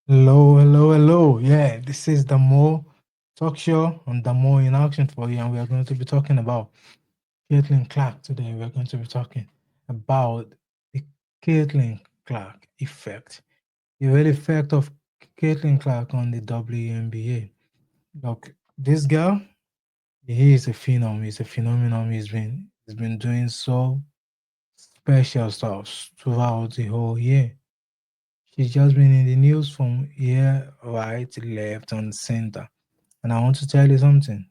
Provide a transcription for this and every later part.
Hello, hello, hello. Yeah, this is the Mo Talk Show and the Mo in action for you, and we are going to be talking about Caitlin Clark today. We are going to be talking about the Caitlin Clark effect, the real effect of Caitlin Clark on the WNBA. Look, this girl, he is a phenom. He's a phenomenon. He's been doing so special stuff throughout the whole year. She's just been in the news from here, right, left, and center. And I want to tell you something.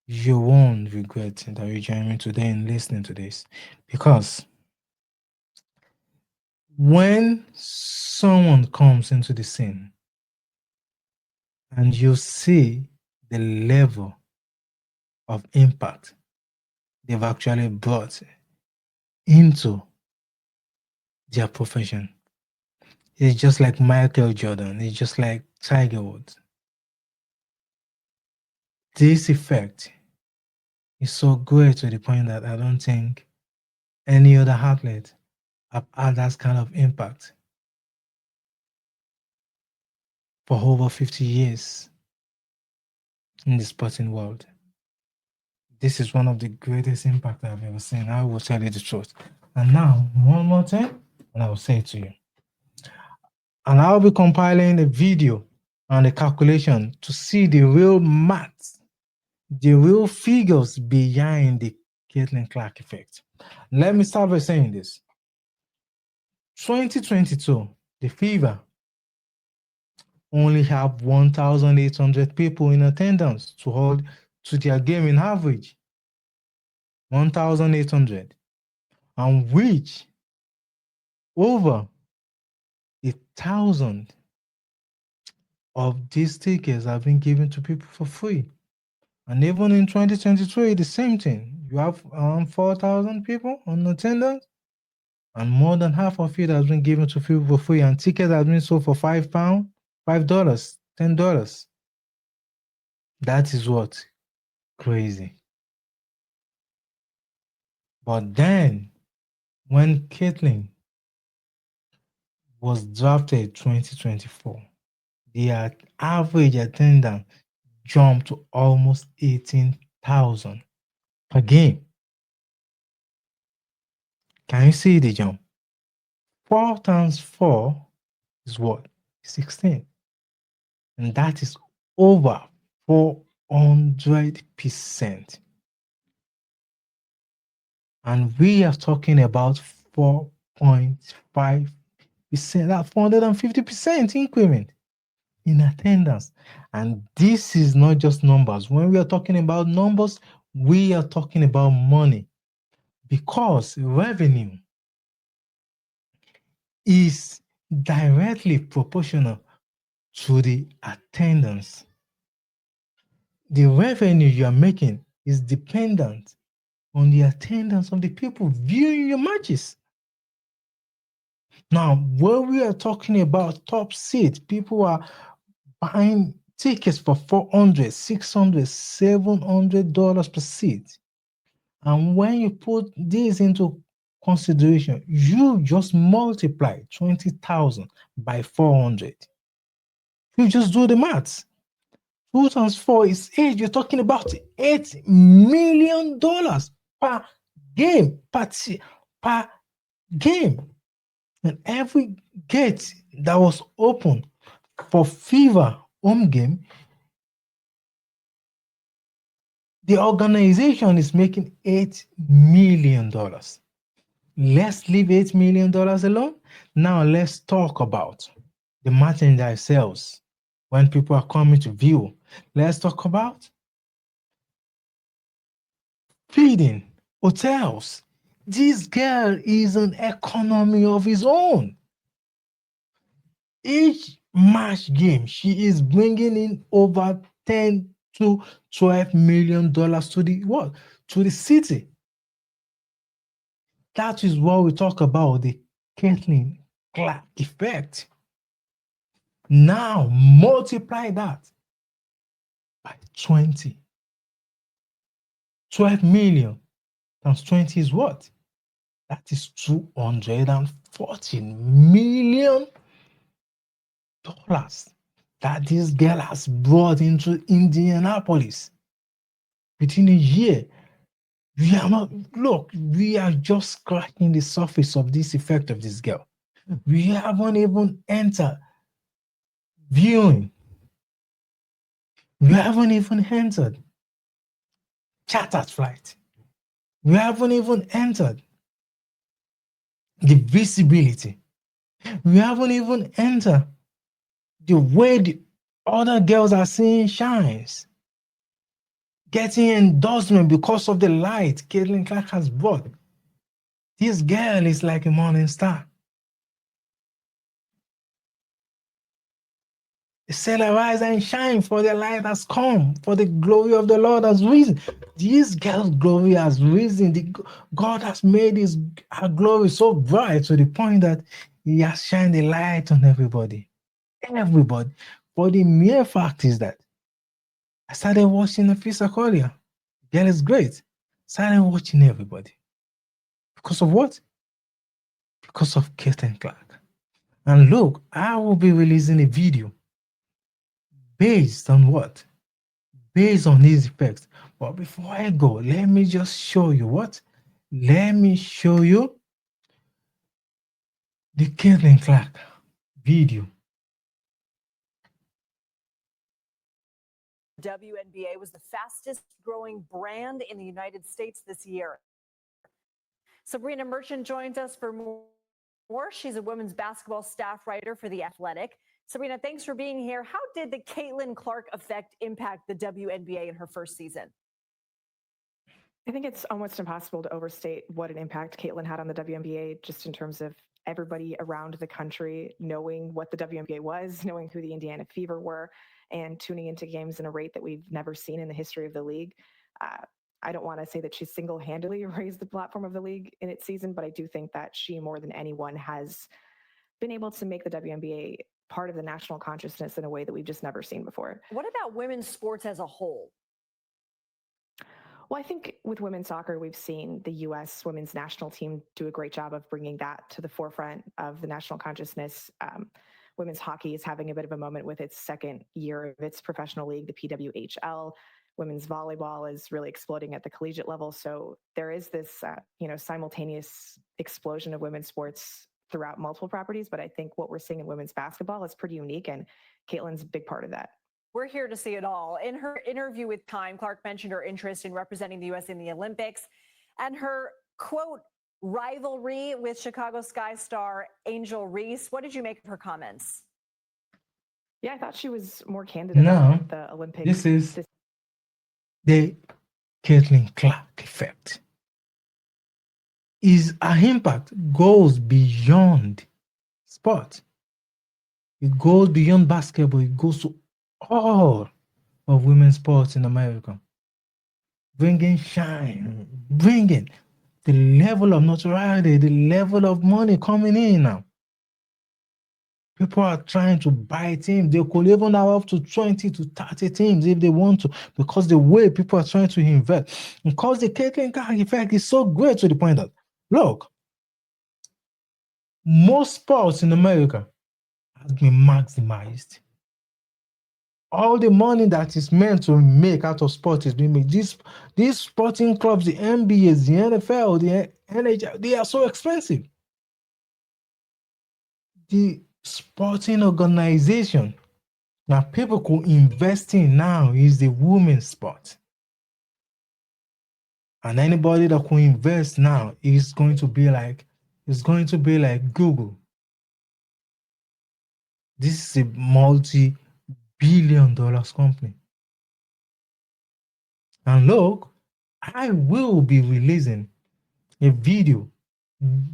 You won't regret that you joined me today and listening to this. Because when someone comes into the scene and you see the level of impact they've actually brought into their profession, it's just like Michael Jordan, it's just like Tiger Woods. This effect is so great to the point that I don't think any other athlete have had that kind of impact for over 50 years in the sporting world. This is one of the greatest impact I've ever seen. I will tell you the truth. And now, one more time, and I will say it to you. And I'll be compiling a video and a calculation to see the real maths, the real figures behind the Caitlin Clark effect. Let me start by saying this. 2022, the Fever only have 1,800 people in attendance to hold to their game in average. 1,800. And which over 1,000 of these tickets have been given to people for free. And even in 2023, the same thing. You have around 4,000 people on attendance, and more than half of it has been given to people for free. And tickets have been sold for £5, $5, $10. That is what? Crazy. But then, when Caitlin was drafted 2024, the average attendance jumped to almost 18,000 per game. Can you see the jump? 4 times 4 is what? 16. And that is over 400%. And we are talking about 4.5%, that 450% increment in attendance. And this is not just numbers. When we are talking about numbers, we are talking about money, because revenue is directly proportional to the attendance. The revenue you are making is dependent on the attendance of the people viewing your matches. Now, when we are talking about top seats, people are buying tickets for $400, $600, $700 per seat. And when you put this into consideration, you just multiply 20,000 by 400. You just do the maths. 2 times 4 is 8. You're talking about $8 million per game, per game. And every gate that was open for Fever home game, the organization is making $8 million. Let's leave $8 million alone. Now let's talk about the merchandise sales when people are coming to view. Let's talk about feeding, hotels. This girl is an economy of his own. Each match game, she is bringing in over 10 to $12 million to the what? To the city. That is what we talk about, the Caitlin Clark effect. Now multiply that by 20. 12 million times 20 is what? That is $214 million that this girl has brought into Indianapolis within a year. We are not, look, we are just scratching the surface of this effect of this girl. We haven't even entered viewing. We haven't even entered chartered flight. We haven't even entered the visibility. We haven't even entered the way the other girls are seeing shines, getting endorsement because of the light Caitlin Clark has brought. This girl is like a morning star. Say, arise and shine, for the light has come, for the glory of the Lord has risen. This girl's glory has risen. God has made her glory so bright to the point that He has shined the light on everybody. Everybody. But the mere fact is that I started watching the physical earlier. Girl is great. Started watching everybody. Because of what? Because of Caitlin Clark. And look, I will be releasing a video based on what? Based on these effects. But before I go, let me just show you what? Let me show you the Caitlin Clark video. WNBA was the fastest growing brand in the United States this year. Sabrina Merchant joins us for more. She's a women's basketball staff writer for The Athletic. Sabrina, thanks for being here. How did the Caitlin Clark effect impact the WNBA in her first season? I think it's almost impossible to overstate what an impact Caitlin had on the WNBA, just in terms of everybody around the country knowing what the WNBA was, knowing who the Indiana Fever were, and tuning into games in a rate that we've never seen in the history of the league. I don't want to say that she single-handedly raised the platform of the league in its season, but I do think that she, more than anyone, has been able to make the WNBA part of the national consciousness in a way that we've just never seen before. What about women's sports as a whole? Well, I think with women's soccer, we've seen the U.S. women's national team do a great job of bringing that to the forefront of the national consciousness. Women's hockey is having a bit of a moment with its second year of its professional league, the PWHL. Women's volleyball is really exploding at the collegiate level. So there is this, simultaneous explosion of women's sports throughout multiple properties. But I think what we're seeing in women's basketball is pretty unique, and Caitlin's a big part of that. We're here to see it all. In her interview with Time, Clark mentioned her interest in representing the U.S. in the Olympics and her, quote, rivalry with Chicago Sky star Angel Reese. What did you make of her comments? Yeah, I thought she was more candid about the Olympics. This is the Caitlin Clark effect. Her impact goes beyond sport. It goes beyond basketball. It goes to all of women's sports in America. Bringing shine, bringing the level of notoriety, the level of money coming in now. People are trying to buy teams. They could even have up to 20 to 30 teams if they want to, because the way people are trying to invest. Because the Caitlin Clark effect is so great to the point that, look, most sports in America has been maximized. All the money that is meant to make out of sport is being made. These sporting clubs, the NBAs, the NFL, the NHL, they are so expensive. The sporting organization that people could invest in now is the women's sport. And anybody that could invest now is going to be like Google. This is a multi-billion-dollar company. And look, I will be releasing a video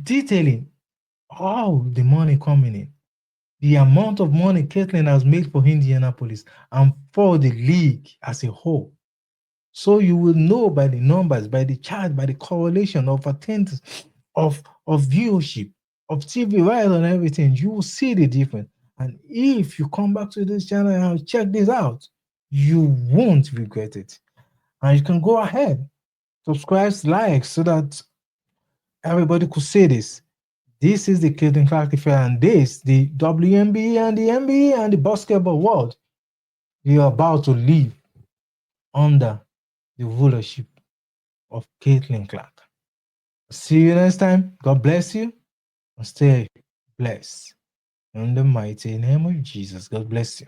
detailing all the money coming in, the amount of money Caitlin has made for Indianapolis and for the league as a whole. So you will know by the numbers, by the chart, by the correlation of attendance, of viewership, of TV rights and everything. You will see the difference. And if you come back to this channel and check this out, you won't regret it. And you can go ahead, subscribe, like, so that everybody could see this. This is the Caitlin Clark affair, and this, the WNBA and the NBA and the basketball world, we are about to live under the rulership of Caitlin Clark. See you next time. God bless you and stay blessed. In the mighty name of Jesus, God bless you.